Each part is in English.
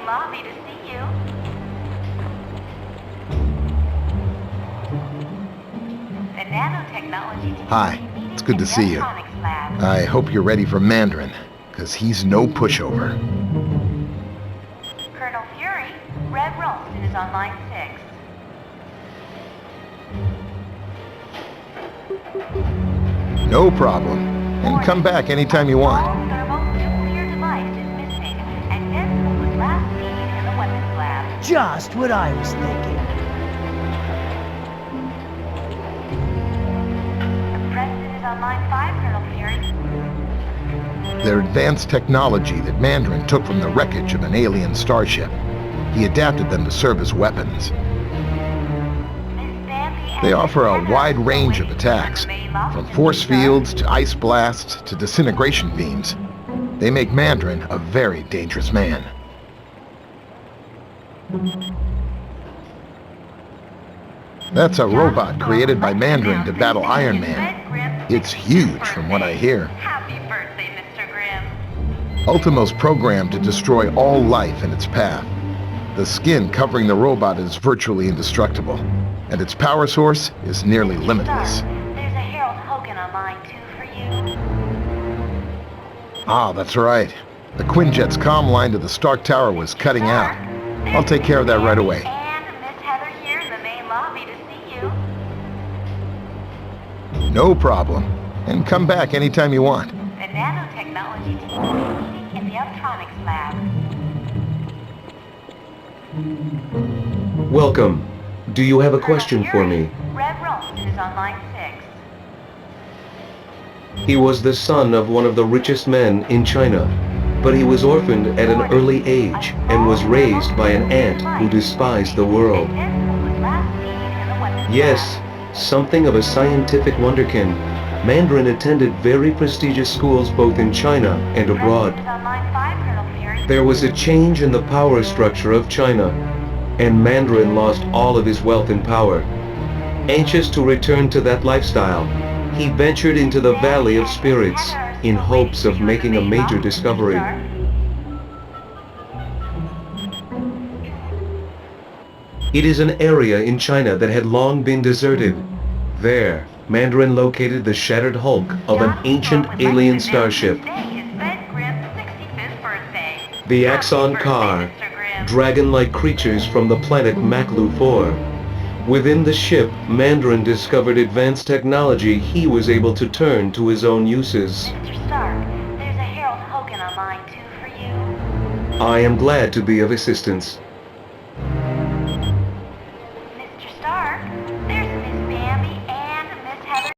lobby to see you. The nanotechnology team Hi, will be meeting it's good in to the see you. electronics lab. I hope you're ready for Mandarin, because he's no pushover. Colonel Fury, Red Ralston is on line 6. No problem. And come back anytime you want. All thermonuclear device is missing, and Denson was last seen in the weapons lab. Just what I was thinking. The President is on line 5, Colonel Fury. They're advanced technology that Mandarin took from the wreckage of an alien starship. He adapted them to serve as weapons. They offer a wide range of attacks, from force fields to ice blasts to disintegration beams. They make Mandarin a very dangerous man. That's a robot created by Mandarin to battle Iron Man. It's huge from what I hear. Happy birthday, Mr. Grimm. Ultimo's programmed to destroy all life in its path. The skin covering the robot is virtually indestructible, and its power source is nearly limitless. There's a Harold Hogan on line 2 for you. Ah, that's right. The Quinjet's comm line to the Stark Tower was cutting out. I'll take care of that right away. And Miss Heather here in the main lobby to see you. No problem. And come back anytime you want. The nanotechnology team will be meeting in the electronics lab. Welcome. Do you have a question for me? Red Ralston is on line 6. He was the son of one of the richest men in China, but he was orphaned at an early age and was raised by an aunt who despised the world. Yes, something of a scientific wonderkin. Mandarin attended very prestigious schools both in China and abroad. There was a change in the power structure of China, and Mandarin lost all of his wealth and power. Anxious to return to that lifestyle, he ventured into the Valley of Spirits in hopes of making a major discovery. It is an area in China that had long been deserted. There, Mandarin located the shattered hulk of an ancient alien starship. The Axon Car, dragon-like creatures from the planet Maklu 4. Within the ship, Mandarin discovered advanced technology he was able to turn to his own uses. Mr. Stark, there's a Harold Hogan on line 2 for you. I am glad to be of assistance. Mr. Stark, there's Miss Bambi and Miss Heather.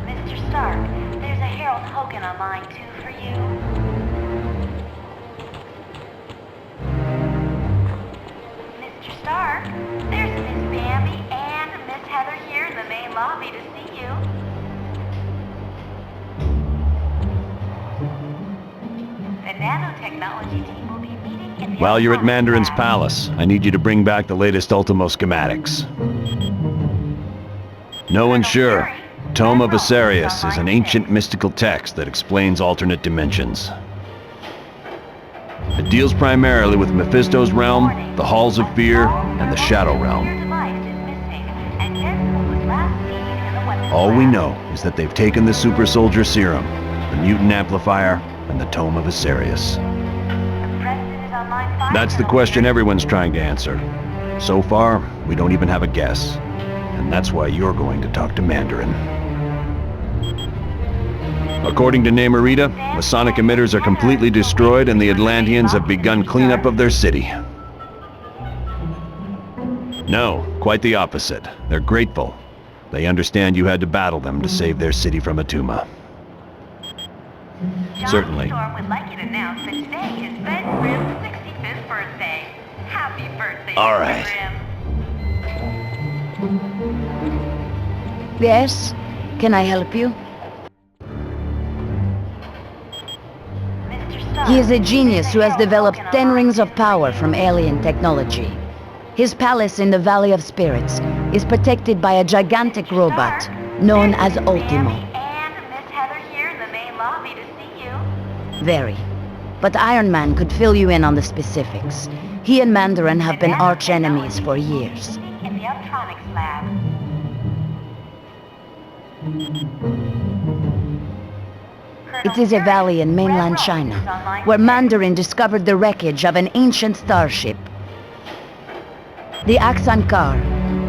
Mr. Stark, there's a Harold Hogan on line 2 for you. Mr. Stark, there's Miss Bambi and Miss Heather here in the main lobby to see you. The nanotechnology team will be meeting in the While you're at electronics Mandarin's lab. palace, I need you to bring back the latest Ultimo schematics. No one's sure. Tome of Asarius is an ancient mystical text that explains alternate dimensions. It deals primarily with Mephisto's realm, the Halls of Fear, and the Shadow Realm. Your device is missing, and Deadpool was last seen in the weapons All we lab. know is that they've taken the Super Soldier Serum, the Mutant Amplifier, and the Tome of Asarius. The president is on line 5. That's the question everyone's trying to answer. So far, we don't even have a guess. And that's why you're going to talk to Mandarin. According to Namorita, Masonic emitters are completely destroyed and the Atlanteans have begun cleanup of their city. No, quite the opposite. They're grateful. They understand you had to battle them to save their city from Atuma. Certainly. Storm would like you to announce that today is Ben Grimm's 65th birthday. Happy birthday, All Mr. right. Grimm. Yes? Can I help you? Mr. Stark, He is a genius there's who has Harold developed Hogan on 10 line rings 2 of for power you. from alien technology. His palace in the Valley of Spirits is protected by a gigantic Mr. robot Stark, known there's as Miss Ultimo. Bambi and Miss Heather here in the main lobby to see you. Very. But Iron Man could fill you in on the specifics. He and Mandarin have been arch enemies for years. Meeting in the electronics lab. It is a valley in mainland China, where Mandarin discovered the wreckage of an ancient starship. The Axankar,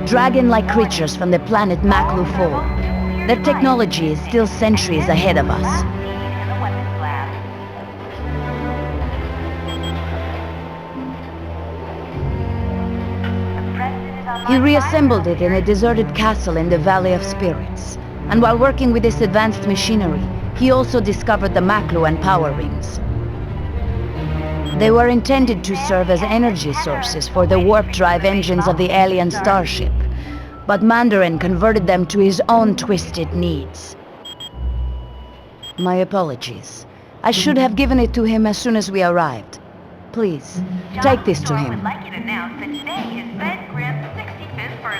dragon-like creatures from the planet Maklu 4. Their technology is still centuries ahead of us. He reassembled it in a deserted castle in the Valley of Spirits. And while working with this advanced machinery, he also discovered the Maklu and power rings. They were intended to serve as energy sources for the warp drive engines of the alien starship. But Mandarin converted them to his own twisted needs. My apologies. I should have given it to him as soon as we arrived. Please, take this to him.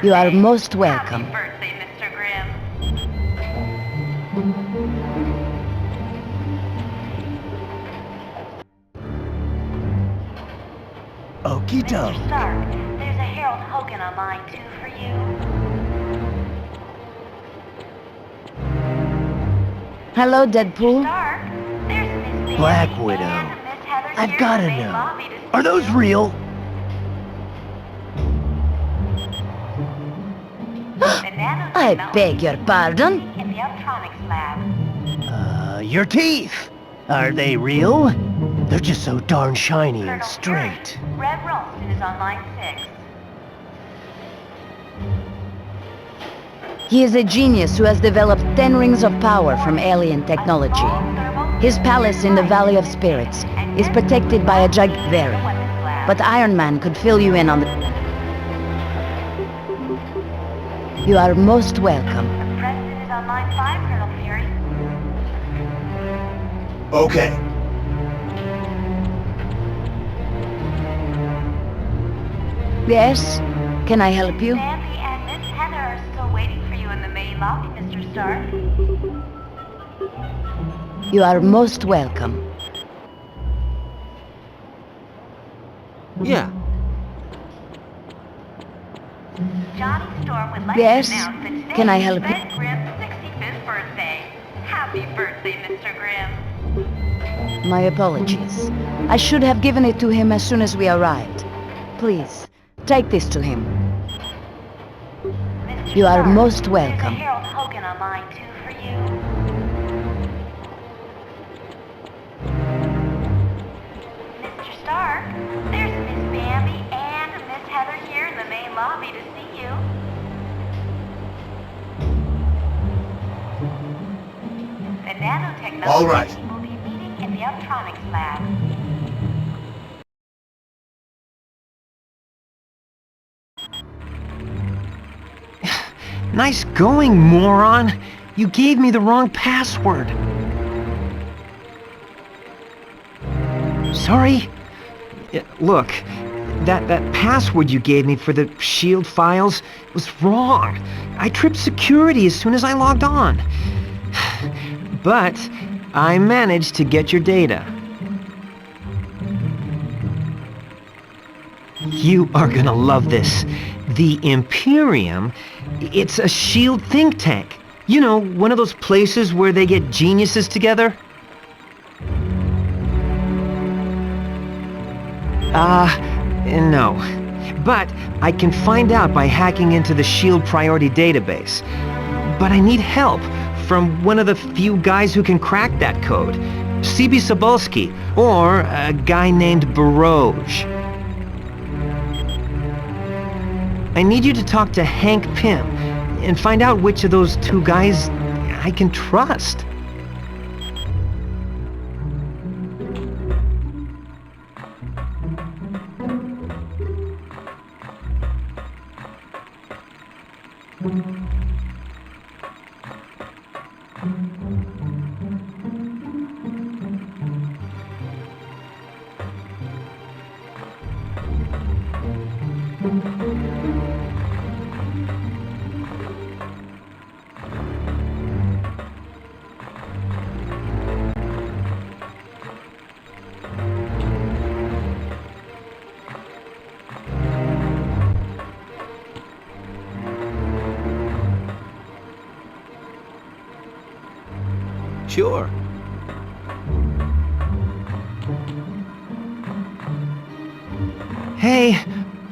You are most welcome. Happy birthday, Mr. Grimm. Okie Mr. doke. Stark, there's a Harold Hogan on line 2 for you. Hello, Deadpool. Stark, there's Miss Bambi Black and Widow. Miss Heather I've here gotta in the main know. lobby to see Are those you. real? The I nanotechnology beg your pardon? in the electronics lab. Your teeth. Are they real? They're just so darn shiny and Colonel straight. Fury, Red Ralston is on line 6. He is a genius who has developed 10 rings of power from alien technology. His palace in the Valley of Spirits is protected by a very. But Iron Man could fill you in on the... You are most welcome. The president is on line 5, Colonel Fury. Okay. Yes? Can I help you? Bambi and Miss Heather are still waiting for you in the main lobby, Mr. Stark. You are most welcome. Yeah. Johnny Storm would like Yes? to announce that today Can I is help you? Ben Grimm's 65th birthday. Happy birthday, Mr. Grimm. My apologies. I should have given it to him as soon as we arrived. Please, take this to him. You are Stark, most there's a welcome. Harold Hogan on line 2 for you. Mr. Stark, there's Miss Bambi and Miss Heather here in the main lobby to see you. The nanotechnology All right. team will be meeting in the electronics lab. Nice going, moron! You gave me the wrong password. Sorry? Look, that password you gave me for the SHIELD files was wrong. I tripped security as soon as I logged on. But I managed to get your data. You are gonna love this. The Imperium, it's a SHIELD think tank. You know, one of those places where they get geniuses together. No. But I can find out by hacking into the SHIELD priority database. But I need help from one of the few guys who can crack that code. C.B. Sobolski, or a guy named Baroge. I need you to talk to Hank Pym and find out which of those two guys I can trust. Sure. Hey,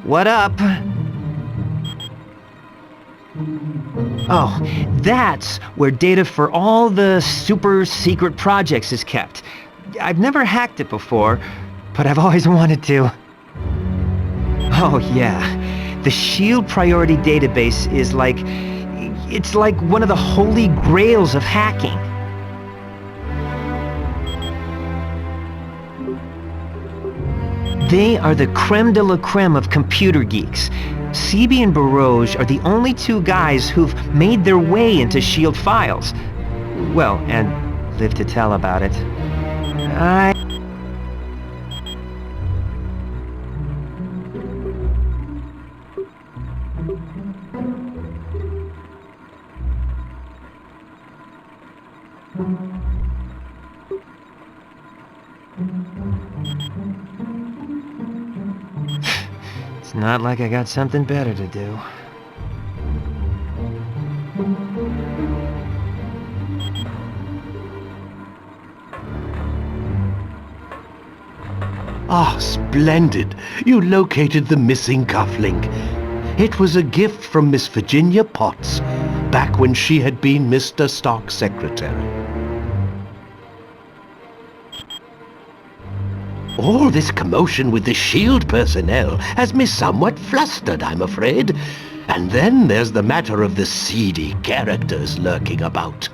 what up? Oh, that's where data for all the super secret projects is kept. I've never hacked it before, but I've always wanted to. Oh yeah, the SHIELD priority database is it's like one of the holy grails of hacking. They are the creme de la creme of computer geeks. CB and Baroge are the only two guys who've made their way into SHIELD files. Well, and live to tell about it. It's not like I got something better to do. Ah, splendid. You located the missing cufflink. It was a gift from Miss Virginia Potts, back when she had been Mr. Stark's secretary. All this commotion with the SHIELD personnel has me somewhat flustered, I'm afraid. And then there's the matter of the seedy characters lurking about.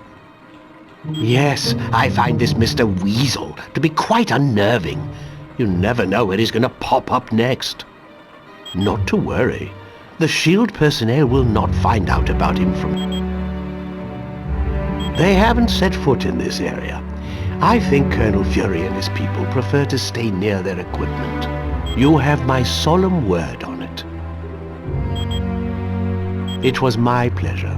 Yes, I find this Mr. Weasel to be quite unnerving. You never know where he's going to pop up next. Not to worry. The SHIELD personnel will not find out about him from... They haven't set foot in this area. I think Colonel Fury and his people prefer to stay near their equipment. You have my solemn word on it. It was my pleasure.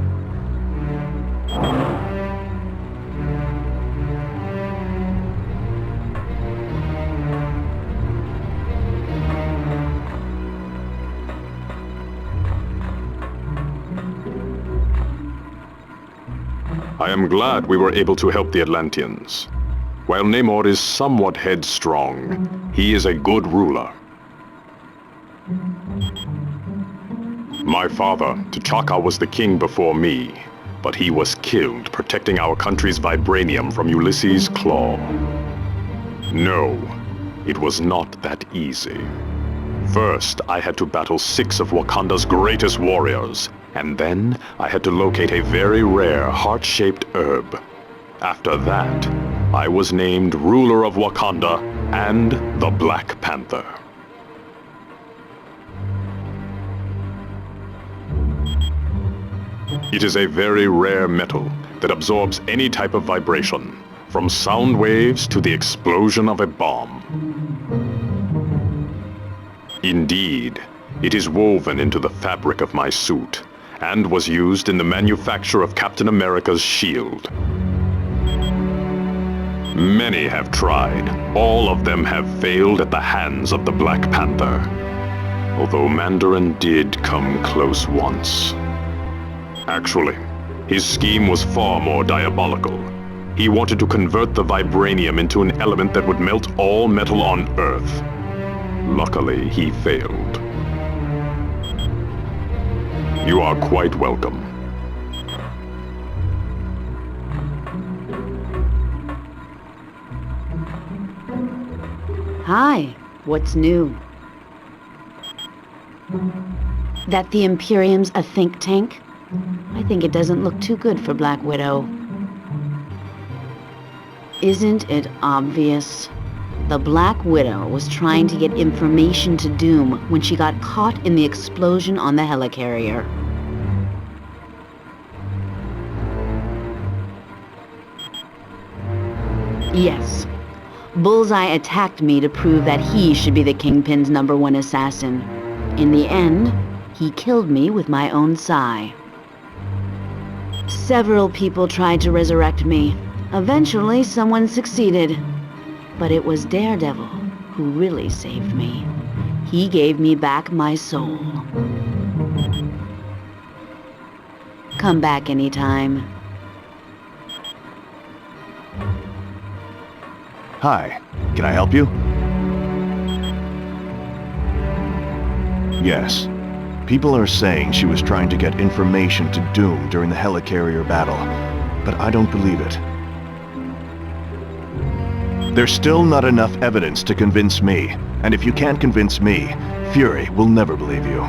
I am glad we were able to help the Atlanteans. While Namor is somewhat headstrong, he is a good ruler. My father, T'Chaka, was the king before me, but he was killed protecting our country's vibranium from Ulysses' claw. No, it was not that easy. First, I had to battle 6 of Wakanda's greatest warriors, and then I had to locate a very rare heart-shaped herb. After that, I was named ruler of Wakanda and the Black Panther. It is a very rare metal that absorbs any type of vibration, from sound waves to the explosion of a bomb. Indeed, it is woven into the fabric of my suit, and was used in the manufacture of Captain America's shield. Many have tried. All of them have failed at the hands of the Black Panther. Although Mandarin did come close once. Actually, his scheme was far more diabolical. He wanted to convert the vibranium into an element that would melt all metal on Earth. Luckily, he failed. You are quite welcome. Hi, what's new? That the Imperium's a think tank? I think it doesn't look too good for Black Widow. Isn't it obvious? The Black Widow was trying to get information to Doom when she got caught in the explosion on the helicarrier. Yes. Bullseye attacked me to prove that he should be the Kingpin's #1 assassin. In the end, he killed me with my own sai. Several people tried to resurrect me. Eventually, someone succeeded. But it was Daredevil who really saved me. He gave me back my soul. Come back anytime. Hi, can I help you? Yes. People are saying she was trying to get information to Doom during the helicarrier battle, but I don't believe it. There's still not enough evidence to convince me, and if you can't convince me, Fury will never believe you.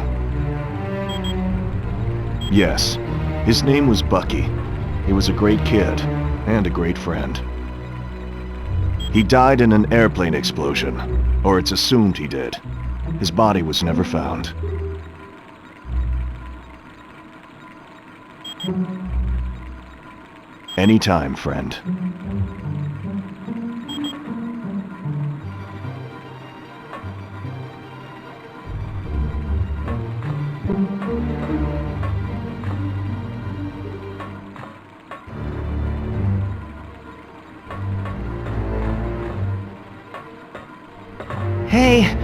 Yes, his name was Bucky. He was a great kid, and a great friend. He died in an airplane explosion, or it's assumed he did. His body was never found. Anytime, friend. Hey!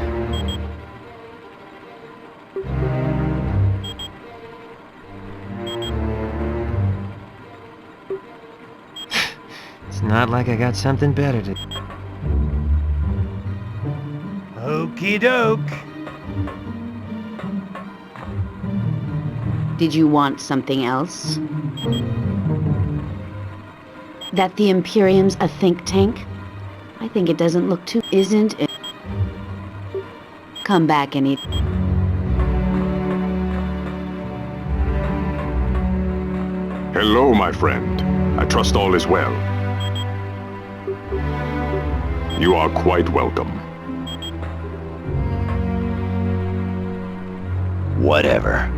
It's not like I got something better to... Okie doke! Did you want something else? That the Imperium's a think tank? I think it doesn't look too... Isn't it? Come back any... Hello, my friend. I trust all is well. You are quite welcome. Whatever.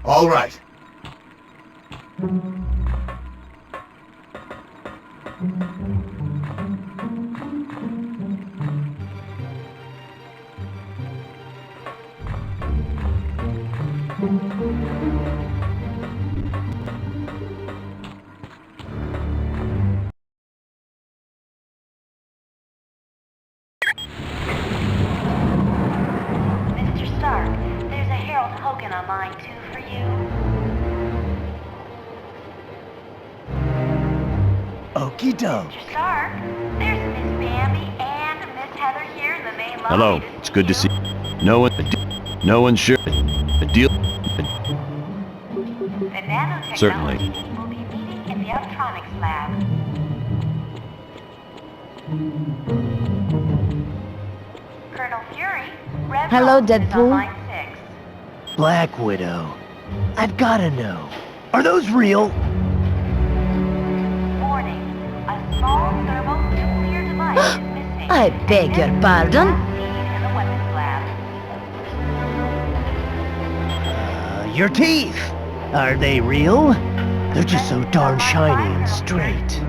All right. Okie doke. Mr. Stark, there's Miss Bambi and Miss Heather here in the main lobby. Hello, it's good to see you. No one sure. A deal. The nanotechnology Certainly. team will be meeting in the electronics lab. Colonel Fury, Red Hello, Roll is on Deadpool. line 6. Black Widow. I've gotta know. Are those real? Warning, a small thermonuclear device is missing. I beg your pardon? Last seen in the weapons lab. Your teeth. Are they real? They're just so darn shiny and straight.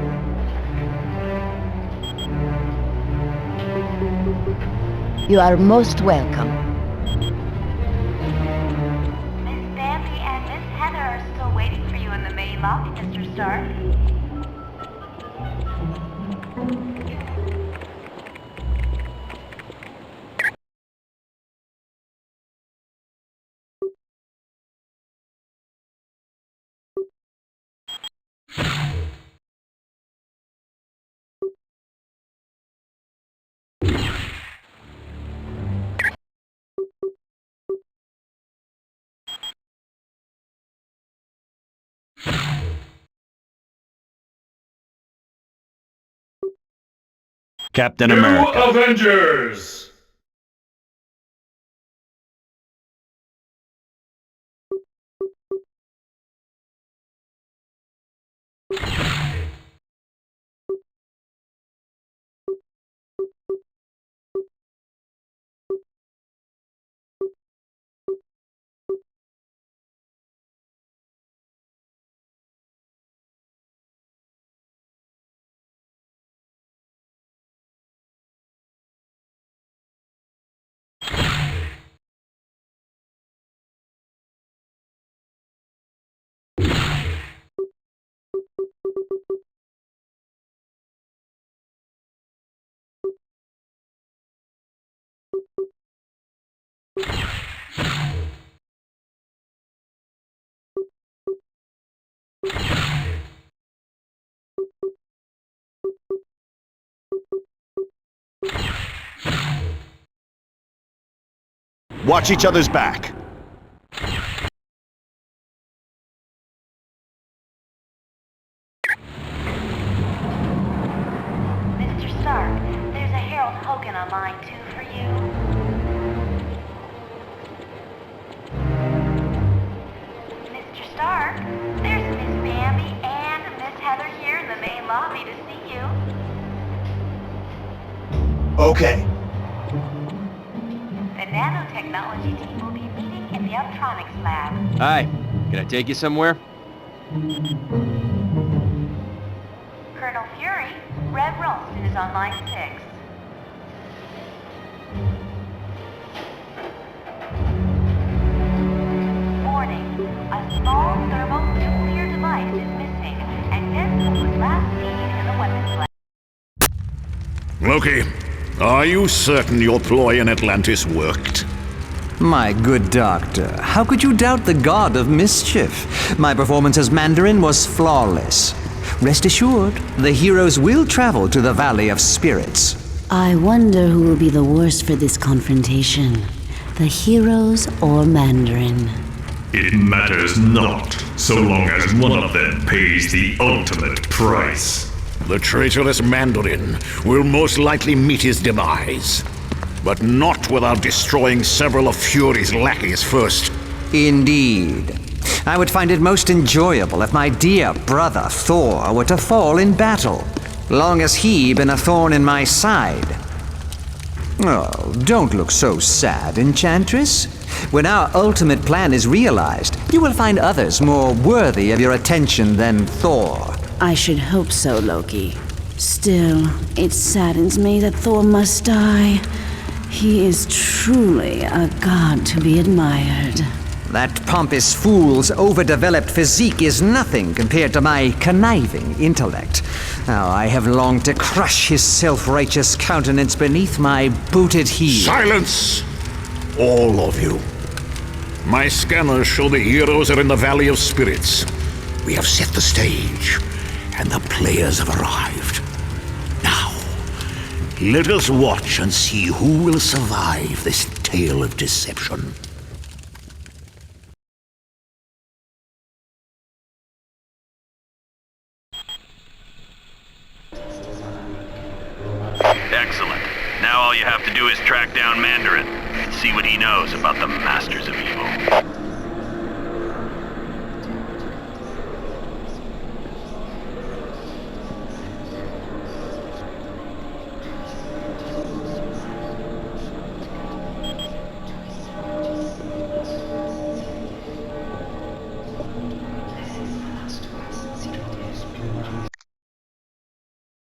You are most welcome. Miss Bambi and Miss Heather are still waiting for you in the main lobby, Mr. Stark. Captain America. Avengers! Watch each other's back. Mr. Stark, there's a Harold Hogan on line 2 for you. Mr. Stark, there's Miss Bambi and Miss Heather here in the main lobby to see you. Okay. The nanotechnology team will be meeting in the electronics lab. Hi, can I take you somewhere? Colonel Fury, Red Ralston is on line 6. Warning, a small thermonuclear device is missing, and Deadpool was last seen in the weapons lab. Loki, are you certain your ploy in Atlantis worked? My good doctor, how could you doubt the god of mischief? My performance as Mandarin was flawless. Rest assured, the heroes will travel to the Valley of Spirits. I wonder who will be the worst for this confrontation. The heroes or Mandarin? It matters not, so long as one of them pays the ultimate price. The traitorous Mandarin will most likely meet his demise. But not without destroying several of Fury's lackeys first. Indeed. I would find it most enjoyable if my dear brother Thor were to fall in battle, long as he been a thorn in my side. Oh, don't look so sad, Enchantress. When our ultimate plan is realized, you will find others more worthy of your attention than Thor. I should hope so, Loki. Still, it saddens me that Thor must die. He is truly a god to be admired. That pompous fool's overdeveloped physique is nothing compared to my conniving intellect. Now, I have longed to crush his self-righteous countenance beneath my booted heel. Silence! All of you. My scanners show the heroes are in the Valley of Spirits. We have set the stage, and the players have arrived. Now, let us watch and see who will survive this tale of deception. Excellent. Now all you have to do is track down Mandarin and see what he knows about the Masters of Evil.